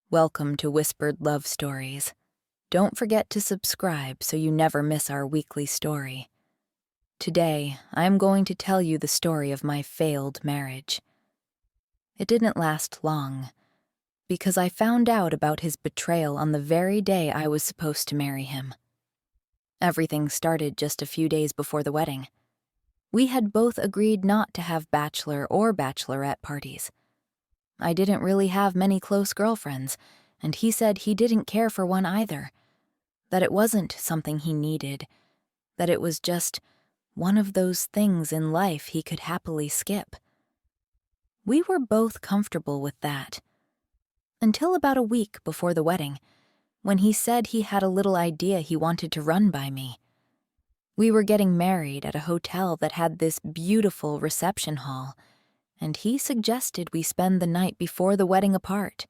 Welcome to Whispered Love Stories. Don't forget to subscribe so you never miss our weekly story. Today, I'm going to tell you the story of my failed marriage. It didn't last long, because I found out about his betrayal on the very day I was supposed to marry him. Everything started just a few days before the wedding. We had both agreed not to have bachelor or bachelorette parties. I didn't really have many close girlfriends, and he said he didn't care for one either, that it wasn't something he needed, that it was just one of those things in life he could happily skip. We were both comfortable with that, until about a week before the wedding, when he said he had a little idea he wanted to run by me. We were getting married at a hotel that had this beautiful reception hall, and he suggested we spend the night before the wedding apart,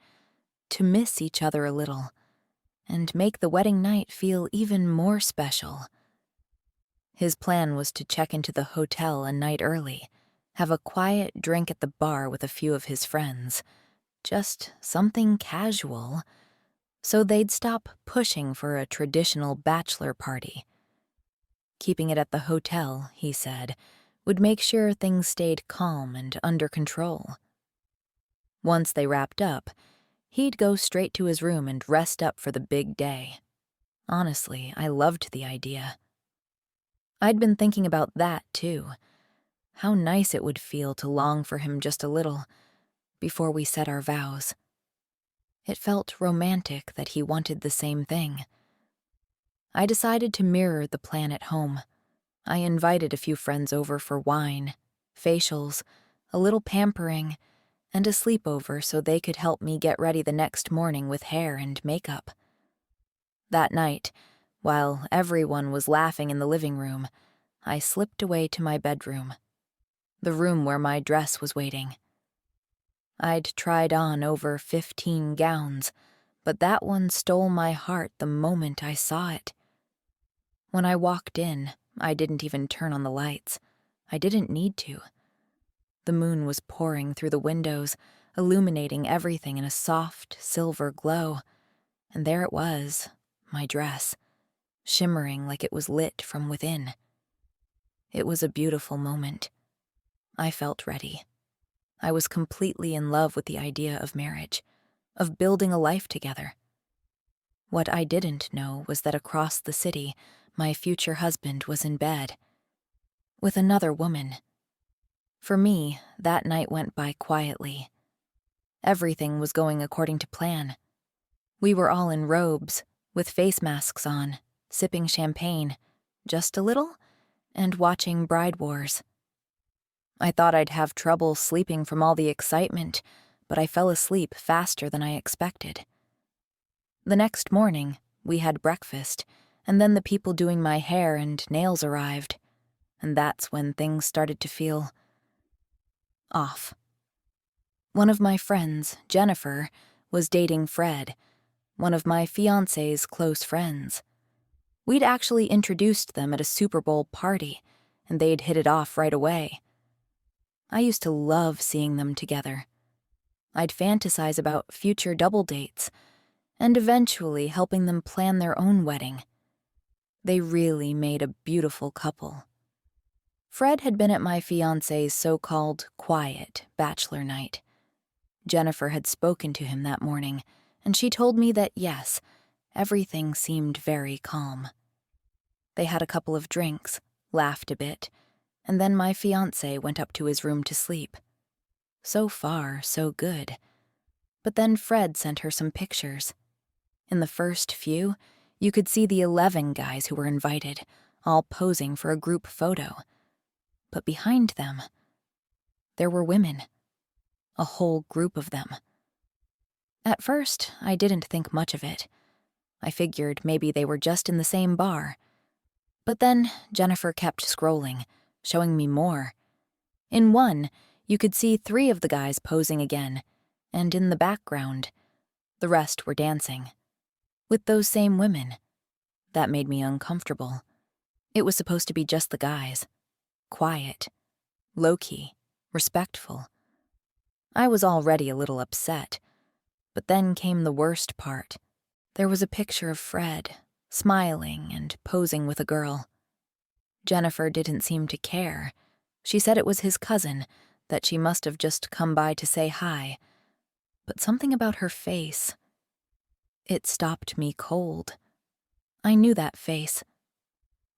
to miss each other a little, and make the wedding night feel even more special. His plan was to check into the hotel a night early, have a quiet drink at the bar with a few of his friends, just something casual, so they'd stop pushing for a traditional bachelor party. Keeping it at the hotel, he said, would make sure things stayed calm and under control. Once they wrapped up, he'd go straight to his room and rest up for the big day. Honestly, I loved the idea. I'd been thinking about that, too. How nice it would feel to long for him just a little, before we said our vows. It felt romantic that he wanted the same thing. I decided to mirror the plan at home. I invited a few friends over for wine, facials, a little pampering, and a sleepover so they could help me get ready the next morning with hair and makeup. That night, while everyone was laughing in the living room, I slipped away to my bedroom, the room where my dress was waiting. I'd tried on over 15 gowns, but that one stole my heart the moment I saw it. When I walked in, I didn't even turn on the lights. I didn't need to. The moon was pouring through the windows, illuminating everything in a soft, silver glow. And there it was, my dress, shimmering like it was lit from within. It was a beautiful moment. I felt ready. I was completely in love with the idea of marriage, of building a life together. What I didn't know was that across the city, my future husband was in bed, with another woman. For me, that night went by quietly. Everything was going according to plan. We were all in robes, with face masks on, sipping champagne, just a little, and watching Bride Wars. I thought I'd have trouble sleeping from all the excitement, but I fell asleep faster than I expected. The next morning, we had breakfast, and then the people doing my hair and nails arrived, and that's when things started to feel off. One of my friends, Jennifer, was dating Fred, one of my fiancé's close friends. We'd actually introduced them at a Super Bowl party, and they'd hit it off right away. I used to love seeing them together. I'd fantasize about future double dates, and eventually helping them plan their own wedding. They really made a beautiful couple. Fred had been at my fiancé's so-called quiet bachelor night. Jennifer had spoken to him that morning, and she told me that yes, everything seemed very calm. They had a couple of drinks, laughed a bit, and then my fiancé went up to his room to sleep. So far, so good. But then Fred sent her some pictures. In the first few, you could see the 11 guys who were invited, all posing for a group photo. But behind them, there were women. A whole group of them. At first, I didn't think much of it. I figured maybe they were just in the same bar. But then Jennifer kept scrolling, showing me more. In one, you could see 3 of the guys posing again, and in the background, the rest were dancing. With those same women. That made me uncomfortable. It was supposed to be just the guys. Quiet. Low-key. Respectful. I was already a little upset. But then came the worst part. There was a picture of Fred, smiling and posing with a girl. Jennifer didn't seem to care. She said it was his cousin, that she must have just come by to say hi. But something about her face, it stopped me cold. I knew that face.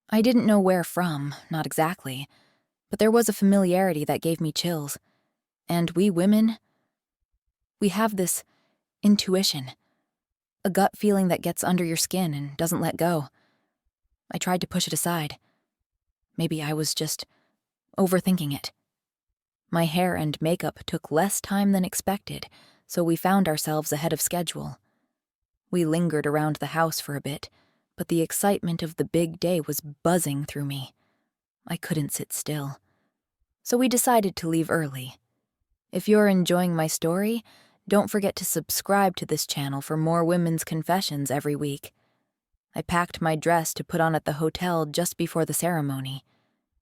I didn't know where from, not exactly, but there was a familiarity that gave me chills. And we women, we have this intuition, a gut feeling that gets under your skin and doesn't let go. I tried to push it aside. Maybe I was just overthinking it. My hair and makeup took less time than expected, so we found ourselves ahead of schedule. We lingered around the house for a bit, but the excitement of the big day was buzzing through me. I couldn't sit still. So we decided to leave early. If you're enjoying my story, don't forget to subscribe to this channel for more women's confessions every week. I packed my dress to put on at the hotel just before the ceremony.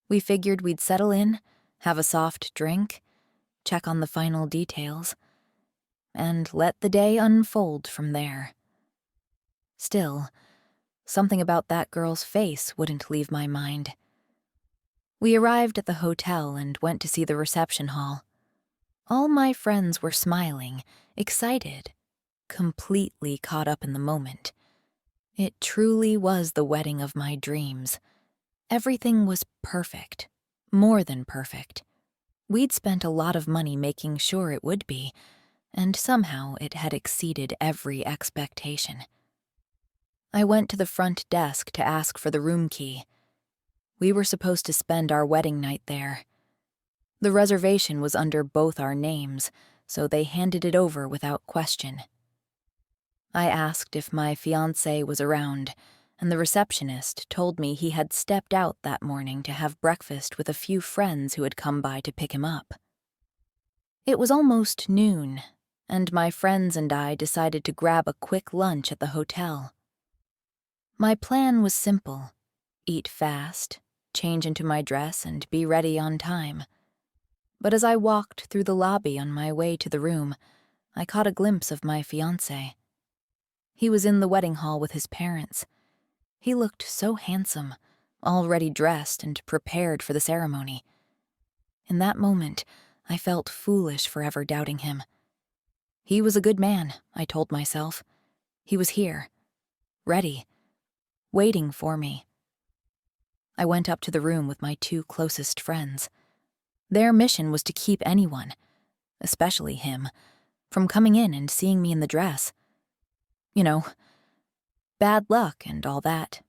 We figured we'd settle in, have a soft drink, check on the final details, and let the day unfold from there. Still, something about that girl's face wouldn't leave my mind. We arrived at the hotel and went to see the reception hall. All my friends were smiling, excited, completely caught up in the moment. It truly was the wedding of my dreams. Everything was perfect, more than perfect. We'd spent a lot of money making sure it would be, and somehow it had exceeded every expectation. I went to the front desk to ask for the room key. We were supposed to spend our wedding night there. The reservation was under both our names, so they handed it over without question. I asked if my fiancé was around, and the receptionist told me he had stepped out that morning to have breakfast with a few friends who had come by to pick him up. It was almost noon, and my friends and I decided to grab a quick lunch at the hotel. My plan was simple: eat fast, change into my dress, and be ready on time. But as I walked through the lobby on my way to the room, I caught a glimpse of my fiancé. He was in the wedding hall with his parents. He looked so handsome, already dressed and prepared for the ceremony. In that moment, I felt foolish for ever doubting him. He was a good man, I told myself. He was here, ready, waiting for me. I went up to the room with my two closest friends. Their mission was to keep anyone, especially him, from coming in and seeing me in the dress. You know, bad luck and all that.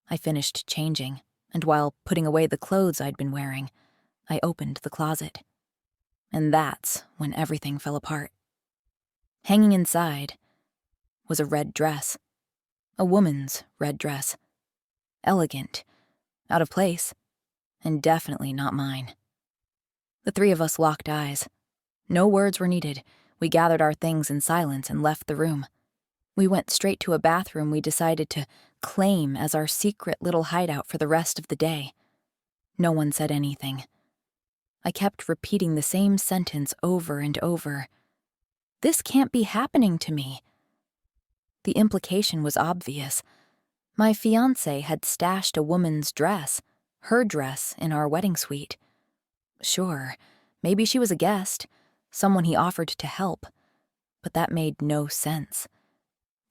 I finished changing, and while putting away the clothes I'd been wearing, I opened the closet. And that's when everything fell apart. Hanging inside was a red dress. A woman's red dress. Elegant, out of place, and definitely not mine. The three of us locked eyes. No words were needed. We gathered our things in silence and left the room. We went straight to a bathroom we decided to claim as our secret little hideout for the rest of the day. No one said anything. I kept repeating the same sentence over and over. This can't be happening to me. The implication was obvious. My fiancé had stashed a woman's dress, her dress, in our wedding suite. Sure, maybe she was a guest, someone he offered to help, but that made no sense.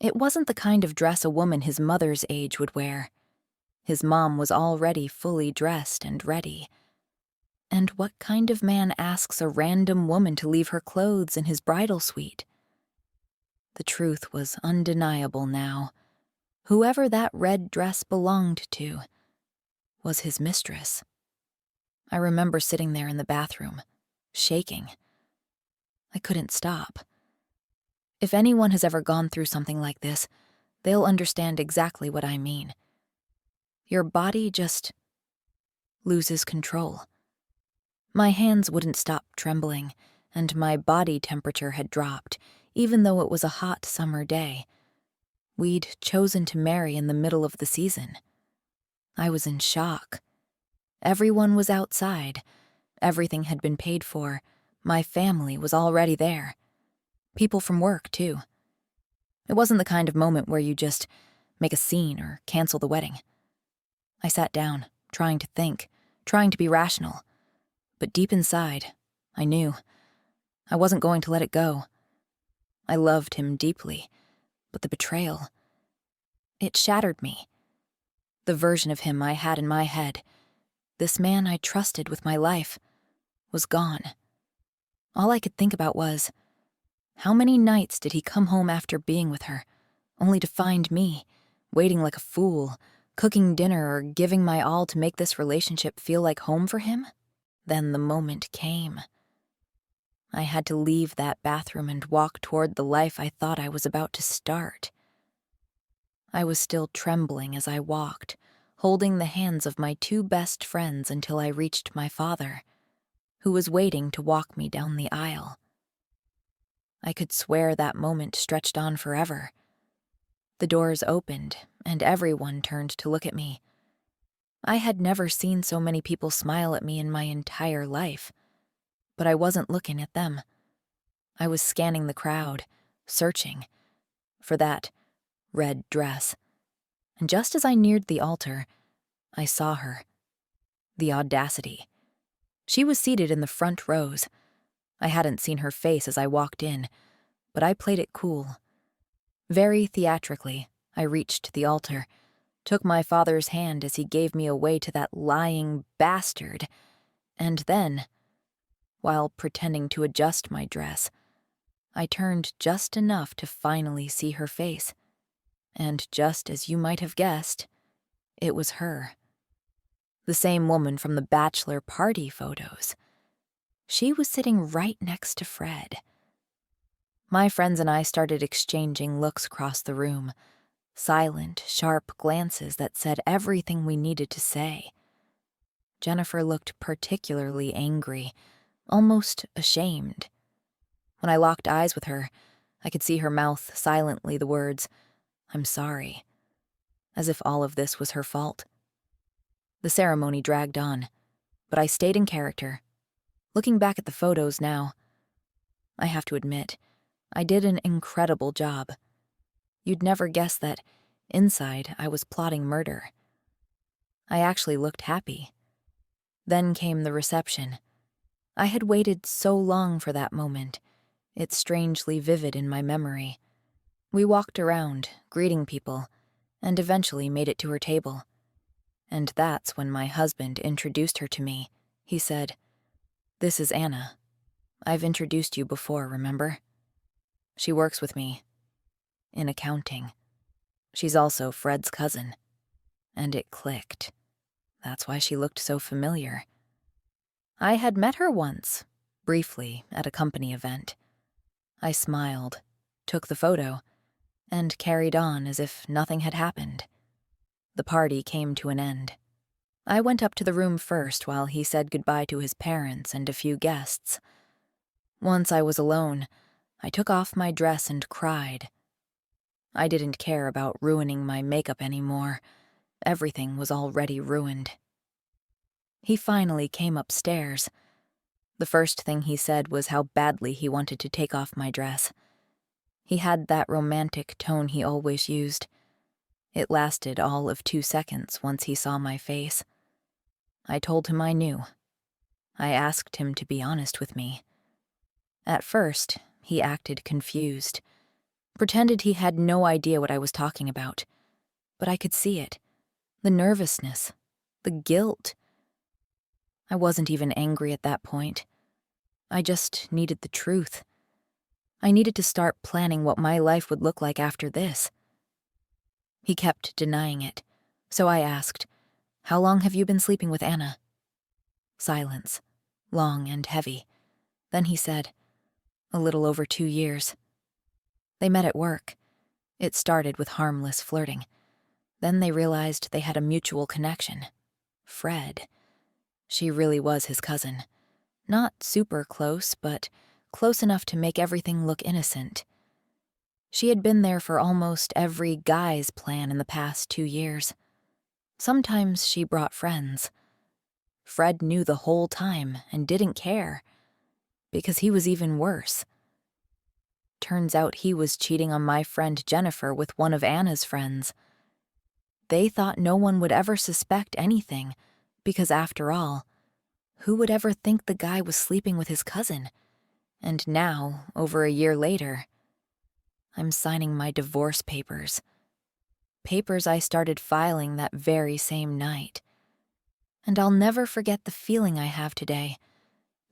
It wasn't the kind of dress a woman his mother's age would wear. His mom was already fully dressed and ready. And what kind of man asks a random woman to leave her clothes in his bridal suite? The truth was undeniable now. Whoever that red dress belonged to was his mistress. I remember sitting there in the bathroom, shaking. I couldn't stop. If anyone has ever gone through something like this, they'll understand exactly what I mean. Your body just loses control. My hands wouldn't stop trembling, and my body temperature had dropped, even though it was a hot summer day. We'd chosen to marry in the middle of the season. I was in shock. Everyone was outside. Everything had been paid for. My family was already there. People from work, too. It wasn't the kind of moment where you just make a scene or cancel the wedding. I sat down, trying to think, trying to be rational. But deep inside, I knew. I wasn't going to let it go. I loved him deeply, but the betrayal, it shattered me. The version of him I had in my head, this man I trusted with my life, was gone. All I could think about was, how many nights did he come home after being with her, only to find me, waiting like a fool, cooking dinner or giving my all to make this relationship feel like home for him? Then the moment came. I had to leave that bathroom and walk toward the life I thought I was about to start. I was still trembling as I walked, holding the hands of my two best friends until I reached my father, who was waiting to walk me down the aisle. I could swear that moment stretched on forever. The doors opened, and everyone turned to look at me. I had never seen so many people smile at me in my entire life, but I wasn't looking at them. I was scanning the crowd, searching for that red dress. And just as I neared the altar, I saw her. The audacity. She was seated in the front rows. I hadn't seen her face as I walked in, but I played it cool. Very theatrically, I reached the altar, took my father's hand as he gave me away to that lying bastard, and then, while pretending to adjust my dress, I turned just enough to finally see her face. And just as you might have guessed, it was her. The same woman from the bachelor party photos. She was sitting right next to Fred. My friends and I started exchanging looks across the room, silent, sharp glances that said everything we needed to say. Jennifer looked particularly angry, almost ashamed. When I locked eyes with her, I could see her mouth silently the words, "I'm sorry," as if all of this was her fault. The ceremony dragged on, but I stayed in character. Looking back at the photos now, I have to admit, I did an incredible job. You'd never guess that inside I was plotting murder. I actually looked happy. Then came the reception. I had waited so long for that moment. It's strangely vivid in my memory. We walked around, greeting people, and eventually made it to her table. And that's when my husband introduced her to me. He said, "This is Anna. I've introduced you before, remember? She works with me. In accounting. She's also Fred's cousin." And it clicked. That's why she looked so familiar. I had met her once, briefly, at a company event. I smiled, took the photo, and carried on as if nothing had happened. The party came to an end. I went up to the room first while he said goodbye to his parents and a few guests. Once I was alone, I took off my dress and cried. I didn't care about ruining my makeup anymore. Everything was already ruined. He finally came upstairs. The first thing he said was how badly he wanted to take off my dress. He had that romantic tone he always used. It lasted all of 2 seconds once he saw my face. I told him I knew. I asked him to be honest with me. At first, he acted confused, pretended he had no idea what I was talking about. But I could see it. The nervousness, the guilt. I wasn't even angry at that point. I just needed the truth. I needed to start planning what my life would look like after this. He kept denying it, so I asked, "How long have you been sleeping with Anna?" Silence, long and heavy. Then he said, "A little over 2 years. They met at work. It started with harmless flirting. Then they realized they had a mutual connection. Fred. She really was his cousin. Not super close, but close enough to make everything look innocent. She had been there for almost every guy's plan in the past 2 years. Sometimes she brought friends. Fred knew the whole time and didn't care, because he was even worse. Turns out he was cheating on my friend Jennifer with one of Anna's friends. They thought no one would ever suspect anything, because after all, who would ever think the guy was sleeping with his cousin? And now, over a year later, I'm signing my divorce papers. Papers I started filing that very same night. And I'll never forget the feeling I have today.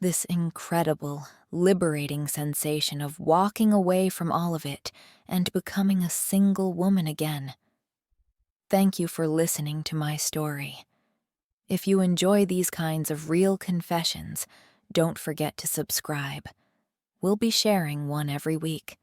This incredible, liberating sensation of walking away from all of it and becoming a single woman again. Thank you for listening to my story. If you enjoy these kinds of real confessions, don't forget to subscribe. We'll be sharing one every week.